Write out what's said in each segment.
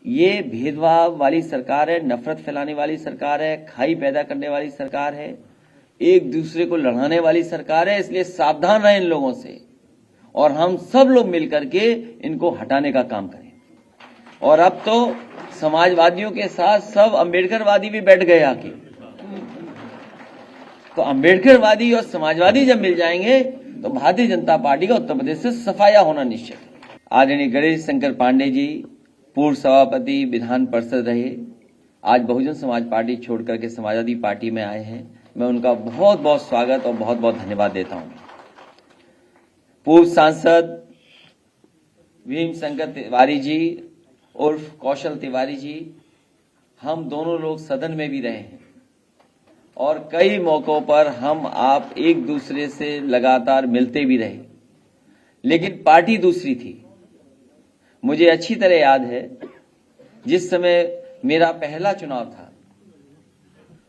ये भेदभाव वाली सरकार है, नफरत फैलाने वाली सरकार है, खाई पैदा करने वाली सरकार है, एक दूसरे को लड़ाने वाली सरकार है। इसलिए सावधान रहें इन लोगों से और हम सब लोग मिलकर के इनको हटाने का काम करें। और अब तो समाजवादियों के साथ सब अंबेडकरवादी भी बैठ गए आके, तो अंबेडकरवादी और समाजवादी जब मिल जाएंगे तो भारतीय जनता पार्टी का उत्तर प्रदेश से सफाया होना निश्चित है। आदरणीय गणेश शंकर पांडे जी पूर्व सभापति विधान परिषद रहे, आज बहुजन समाज पार्टी छोड़ करके समाजवादी पार्टी में आए हैं। मैं उनका बहुत बहुत स्वागत और बहुत बहुत धन्यवाद देता हूं। पूर्व सांसद भीम शंकर तिवारी जी उर्फ कौशल तिवारी जी, हम दोनों लोग सदन में भी रहे हैं और कई मौकों पर हम आप एक दूसरे से लगातार मिलते भी रहे, लेकिन पार्टी दूसरी थी। मुझे अच्छी तरह याद है जिस समय मेरा पहला चुनाव था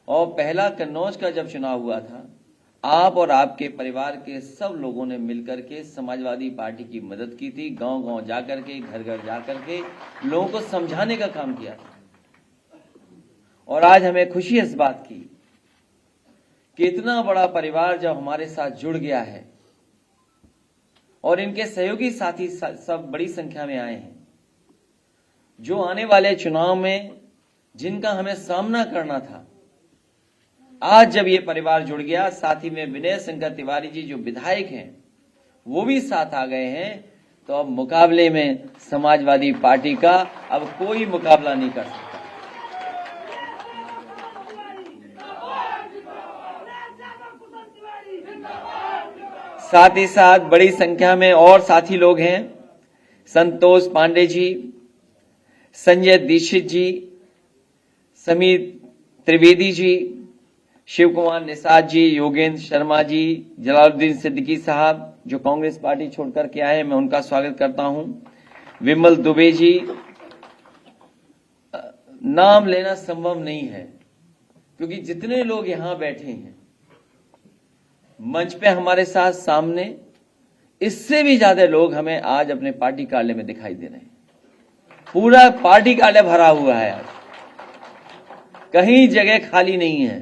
और पहला कन्नौज का जब चुनाव हुआ था, आप और आपके परिवार के सब लोगों ने मिलकर के समाजवादी पार्टी की मदद की थी। गांव-गांव जाकर के, घर-घर जाकर के लोगों को समझाने का काम किया था। और आज हमें खुशी है इस बात की कि इतना बड़ा परिवार जब हमारे साथ जुड़ गया है और इनके सहयोगी साथी सब बड़ी संख्या में आए हैं, जो आने वाले चुनाव में जिनका हमें सामना करना था, आज जब ये परिवार जुड़ गया, साथ ही में विनय शंकर तिवारी जी जो विधायक हैं वो भी साथ आ गए हैं, तो अब मुकाबले में समाजवादी पार्टी का अब कोई मुकाबला नहीं कर सकता। साथ ही साथ बड़ी संख्या में और साथी लोग हैं, संतोष पांडे जी, संजय दीक्षित जी, समीर त्रिवेदी जी, शिव कुमार निषाद जी, योगेंद्र शर्मा जी, जलालुद्दीन सिद्दीकी साहब जो कांग्रेस पार्टी छोड़कर के आए, मैं उनका स्वागत करता हूं। विमल दुबे जी, नाम लेना संभव नहीं है क्योंकि जितने लोग यहां बैठे हैं मंच पे हमारे साथ सामने, इससे भी ज्यादा लोग हमें आज अपने पार्टी कार्यालय में दिखाई दे रहे हैं। पूरा पार्टी कार्यालय भरा हुआ है, आज कहीं जगह खाली नहीं है।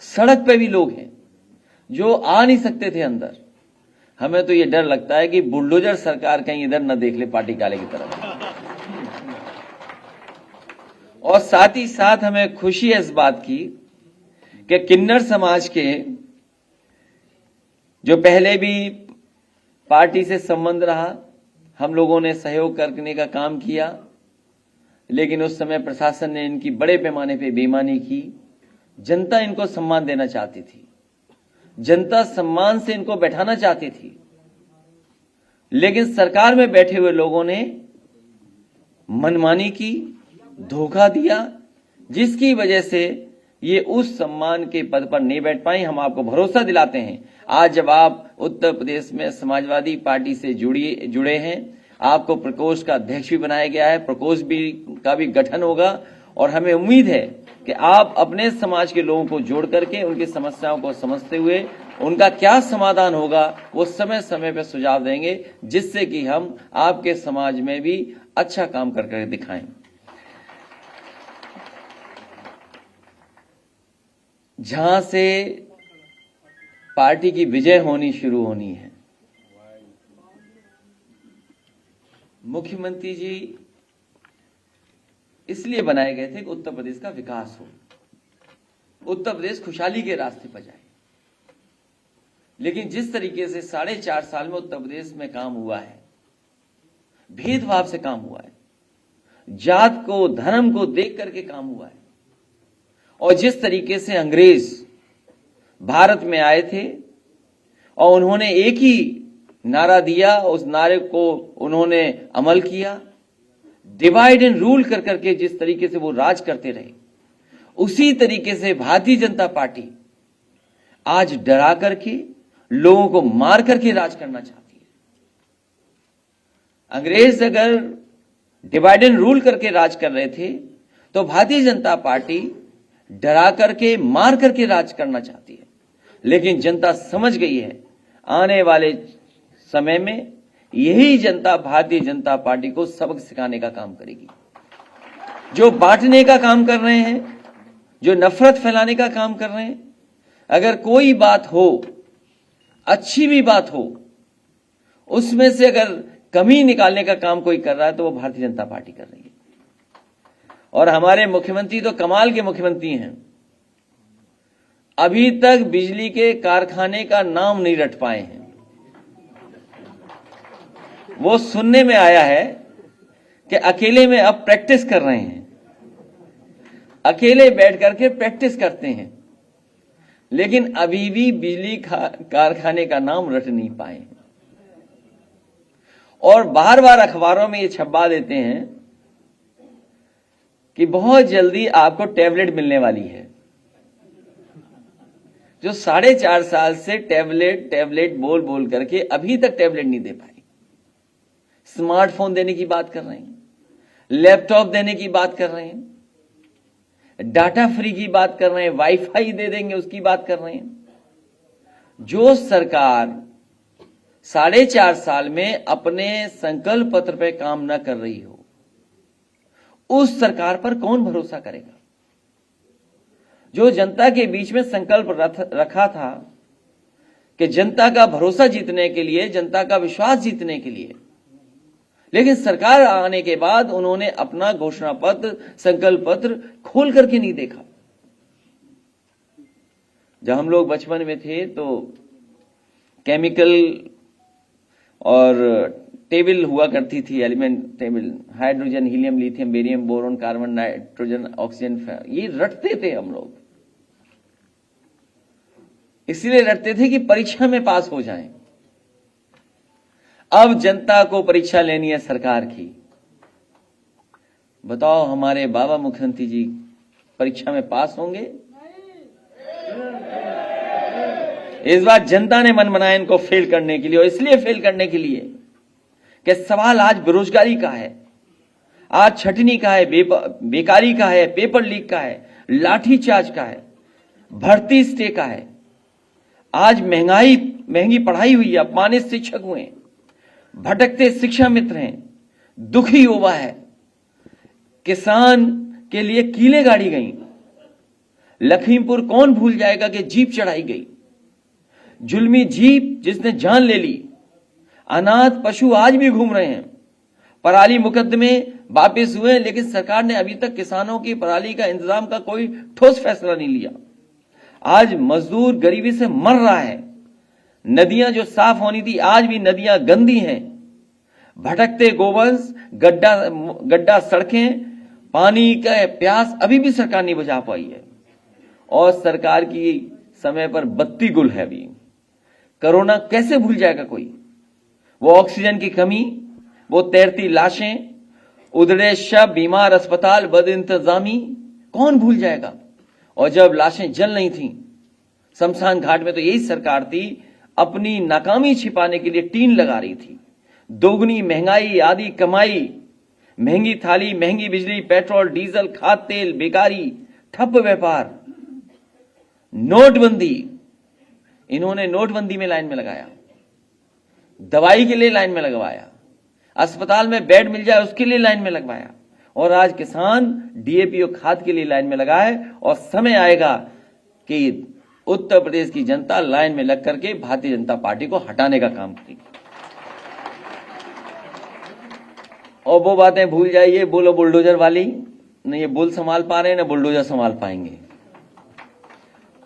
सड़क पे भी लोग हैं जो आ नहीं सकते थे अंदर। हमें तो ये डर लगता है कि बुलडोजर सरकार कहीं इधर न देख ले पार्टी कार्यालय की तरफ। और साथ ही साथ हमें खुशी है इस बात की कि किन्नर समाज के जो पहले भी पार्टी से संबंध रहा, हम लोगों ने सहयोग करने का काम किया, लेकिन उस समय प्रशासन ने इनकी बड़े पैमाने पे बेईमानी की। जनता इनको सम्मान देना चाहती थी, जनता सम्मान से इनको बैठाना चाहती थी, लेकिन सरकार में बैठे हुए लोगों ने मनमानी की, धोखा दिया, जिसकी वजह से ये उस सम्मान के पद पर नहीं बैठ पाई। हम आपको भरोसा दिलाते हैं, आज जब आप उत्तर प्रदेश में समाजवादी पार्टी से जुड़े हैं, आपको प्रकोष्ठ का अध्यक्ष भी बनाया गया है, प्रकोष्ठ का भी गठन होगा और हमें उम्मीद है कि आप अपने समाज के लोगों को जोड़ करके उनकी समस्याओं को समझते हुए उनका क्या समाधान होगा वो समय समय पर सुझाव देंगे, जिससे कि हम आपके समाज में भी अच्छा काम करके दिखाएं। जहां से पार्टी की विजय होनी शुरू होनी है, मुख्यमंत्री जी इसलिए बनाए गए थे कि उत्तर प्रदेश का विकास हो, उत्तर प्रदेश खुशहाली के रास्ते पर जाए। लेकिन जिस तरीके से 4.5 साल में उत्तर प्रदेश में काम हुआ है, भेदभाव से काम हुआ है, जात को धर्म को देख करके काम हुआ है, और जिस तरीके से अंग्रेज भारत में आए थे और उन्होंने एक ही नारा दिया, उस नारे को उन्होंने अमल किया, डिवाइड एंड रूल कर करके जिस तरीके से वो राज करते रहे, उसी तरीके से भारतीय जनता पार्टी आज डरा करके लोगों को मार करके राज करना चाहती है। अंग्रेज अगर डिवाइड एंड रूल करके राज कर रहे थे, तो भारतीय जनता पार्टी डरा करके मार करके राज करना चाहती है। लेकिन जनता समझ गई है, आने वाले समय में यही जनता भारतीय जनता पार्टी को सबक सिखाने का काम करेगी। जो बांटने का काम कर रहे हैं, जो नफरत फैलाने का काम कर रहे हैं। अगर कोई बात हो, अच्छी भी बात हो, उसमें से अगर कमी निकालने का काम कोई कर रहा है तो वो भारतीय जनता पार्टी कर रही है। और हमारे मुख्यमंत्री तो कमाल के मुख्यमंत्री हैं, अभी तक बिजली के कारखाने का नाम नहीं रट पाए हैं। वो सुनने में आया है कि अकेले में अब प्रैक्टिस कर रहे हैं, अकेले बैठ करके प्रैक्टिस करते हैं, लेकिन अभी भी बिजली कारखाने का नाम रट नहीं पाए हैं। और बार बार अखबारों में ये छपवा देते हैं कि बहुत जल्दी आपको टैबलेट मिलने वाली है। जो 4.5 साल से टैबलेट बोल बोल करके अभी तक टैबलेट नहीं दे पाई। स्मार्टफोन देने की बात कर रहे हैं, लैपटॉप देने की बात कर रहे हैं, डाटा फ्री की बात कर रहे हैं, वाईफाई दे देंगे उसकी बात कर रहे हैं। जो सरकार 4.5 साल में अपने संकल्प पत्र पे काम न कर रही हो, उस सरकार पर कौन भरोसा करेगा? जो जनता के बीच में संकल्प रखा था कि जनता का भरोसा जीतने के लिए, जनता का विश्वास जीतने के लिए, लेकिन सरकार आने के बाद उन्होंने अपना घोषणा पत्र, संकल्प पत्र खोल करके नहीं देखा। जब हम लोग बचपन में थे तो केमिकल और टेबल हुआ करती थी, element table, hydrogen, helium, lithium, barium, boron, carbon, nitrogen, oxygen, ये रटते थे हम लोग। इसलिए रटते थे कि परीक्षा में पास हो जाएं। अब जनता को परीक्षा लेनी है सरकार की। बताओ, हमारे बाबा मुख्यमंत्री जी परीक्षा में पास होंगे? इस बार जनता ने मन बनाया इनको फेल करने के लिए, और इसलिए फेल करने के लिए कि सवाल आज बेरोजगारी का है, आज छटनी का है, बेकारी का है, पेपर लीक का है, लाठीचार्ज का है, भर्ती स्टे का है। आज महंगी पढ़ाई हुई है, अपमानित शिक्षक हुए, भटकते शिक्षा मित्र हैं, दुखी युवा है, किसान के लिए कीलें गाड़ी गई। लखीमपुर कौन भूल जाएगा कि जीप चढ़ाई गई, जुल्मी जीप जिसने जान ले ली। अनाथ पशु आज भी घूम रहे हैं। पराली मुकदमे वापस हुए, लेकिन सरकार ने अभी तक किसानों की पराली का इंतजाम का कोई ठोस फैसला नहीं लिया। आज मजदूर गरीबी से मर रहा है। नदियां जो साफ होनी थी, आज भी नदियां गंदी हैं। भटकते गोवंश, गड्ढा सड़कें, पानी का प्यास अभी भी सरकार नहीं बुझा पाई है। और सरकार की समय पर बत्ती गुल है। अभी कोरोना कैसे भूल जाएगा कोई? वो ऑक्सीजन की कमी, वो तैरती लाशें, उधड़े शव, बीमार अस्पताल, बद इंतजामी, कौन भूल जाएगा? और जब लाशें जल नहीं थी शमशान घाट में, तो यही सरकार थी अपनी नाकामी छिपाने के लिए टीन लगा रही थी। दोगुनी महंगाई, आधी कमाई, महंगी थाली, महंगी बिजली, पेट्रोल, डीजल, खाद्य तेल, बेकारी, ठप व्यापार, नोटबंदी। इन्होंने नोटबंदी में लाइन में लगाया, दवाई के लिए लाइन में लगवाया, अस्पताल में बेड मिल जाए उसके लिए लाइन में लगवाया, और आज किसान डीएपी और खाद के लिए लाइन में लगा है। और समय आएगा कि उत्तर प्रदेश की जनता लाइन में लग करके भारतीय जनता पार्टी को हटाने का काम करेगी। और वो बातें भूल जाइए, बोलो बुलडोजर वाली, न ये बुल संभाल पा रहे हैं, न बुलडोजर संभाल पाएंगे।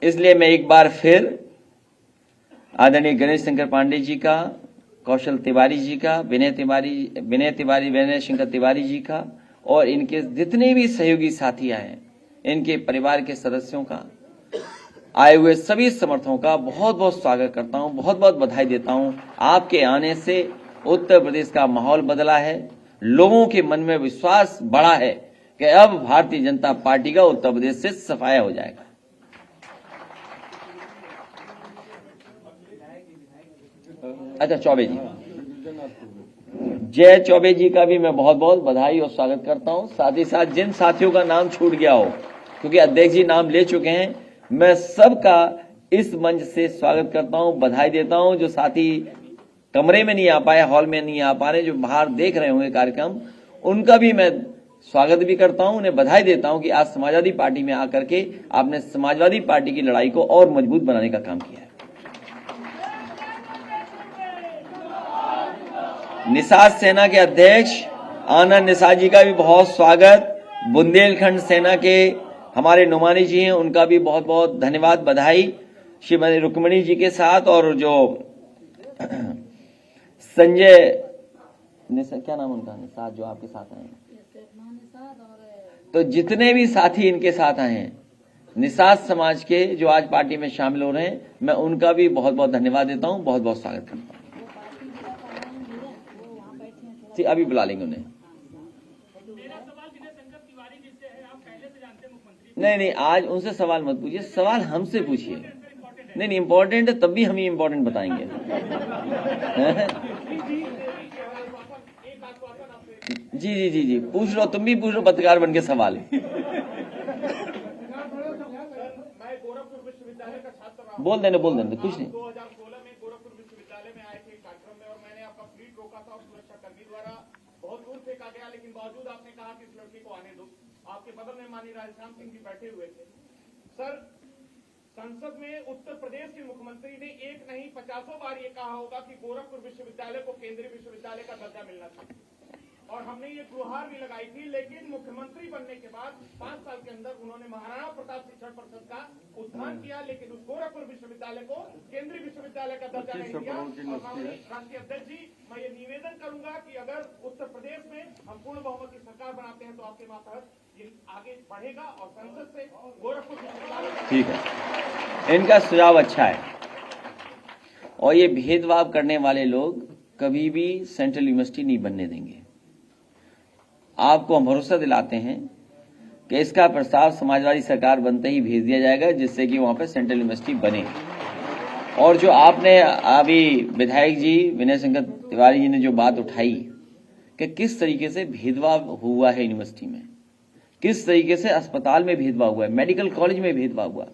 इसलिए मैं एक बार फिर आदरणीय गणेश शंकर पांडे जी का, कौशल तिवारी जी का, विनय शंकर तिवारी जी का, और इनके जितने भी सहयोगी साथी आए, इनके परिवार के सदस्यों का, आए हुए सभी समर्थकों का बहुत बहुत स्वागत करता हूं, बहुत बहुत बधाई देता हूं। आपके आने से उत्तर प्रदेश का माहौल बदला है, लोगों के मन में विश्वास बढ़ा है कि अब भारतीय जनता पार्टी का उत्तर प्रदेश से सफाया हो जाएगा। अच्छा, चौबे जी, जय चौबे जी का भी मैं बहुत बहुत बधाई और स्वागत करता हूं। साथ ही साथ जिन साथियों का नाम छूट गया हो, क्योंकि अध्यक्ष जी नाम ले चुके हैं, मैं सबका इस मंच से स्वागत करता हूं, बधाई देता हूं। जो साथी कमरे में नहीं आ पाए, हॉल में नहीं आ पा रहे, जो बाहर देख रहे होंगे कार्यक्रम, उनका भी मैं स्वागत भी करता हूं, उन्हें बधाई देता हूं कि आज समाजवादी पार्टी में आकर के आपने समाजवादी पार्टी की लड़ाई को और मजबूत बनाने का काम किया है। निषाद सेना के अध्यक्ष आनंद निषाद जी का भी बहुत स्वागत। बुंदेलखंड सेना के हमारे नुमानी जी हैं, उनका भी बहुत बहुत धन्यवाद, बधाई श्रीमती रुक्मणी जी के साथ। और जो संजय क्या नाम उनका, निषाद जो आपके साथ आए हैं, तो जितने भी साथी इनके साथ आए हैं निषाद समाज के जो आज पार्टी में शामिल हो रहे हैं, मैं उनका भी बहुत बहुत धन्यवाद देता हूं, बहुत बहुत स्वागत करता हूं। अभी बुला लेंगे उन्हें। नहीं, आज उनसे सवाल मत पूछिए, सवाल हमसे पूछिए। नहीं, इम्पोर्टेंट है तब भी हम ही इम्पोर्टेंट बताएंगे। जी, पूछ लो, तुम भी पूछ लो पत्रकार बन के सवाल। बोल देने कुछ नहीं। 2016 में गोरखपुर विश्वविद्यालय में आए थे कार्यक्रम में, और मैंने आपका फ्लीट रोका था और सुरक्षाकर्मी द्वारा बहुत दूर फेंका गया, लेकिन बावजूद आपने कहा कि इस लड़की को आने दो। आपके बगल में माननीय राजश्याम सिंह जी बैठे हुए थे। सर, संसद में उत्तर प्रदेश के मुख्यमंत्री ने एक नहीं 50 बार ये कहा होगा कि गोरखपुर विश्वविद्यालय को केंद्रीय विश्वविद्यालय का दर्जा मिलना चाहिए, और हमने ये गुहार भी लगाई थी। लेकिन मुख्यमंत्री बनने के बाद 5 साल के अंदर उन्होंने महाराणा प्रताप शिक्षण परिषद का उत्थान किया, लेकिन उस गोरखपुर विश्वविद्यालय को केंद्रीय विश्वविद्यालय का दर्जा नहीं दिया। और राष्ट्रीय अध्यक्ष जी, मैं ये निवेदन करूंगा कि अगर उत्तर प्रदेश में हम पूर्ण बहुमत की सरकार बनाते हैं तो आपके मातहत ये आगे बढ़ेगा और संसद से गोरखपुर विश्वविद्यालय। ठीक है, इनका सुझाव अच्छा है। और ये भेदभाव करने वाले लोग कभी भी सेंट्रल यूनिवर्सिटी नहीं बनने देंगे। आपको हम भरोसा दिलाते हैं कि इसका प्रस्ताव समाजवादी सरकार बनते ही भेज दिया जाएगा, जिससे कि वहां पर सेंट्रल यूनिवर्सिटी बने। और जो आपने अभी विधायक जी विनय शंकर तिवारी जी ने जो बात उठाई कि किस तरीके से भेदभाव हुआ है यूनिवर्सिटी में, किस तरीके से अस्पताल में भेदभाव हुआ है, मेडिकल कॉलेज में भेदभाव हुआ,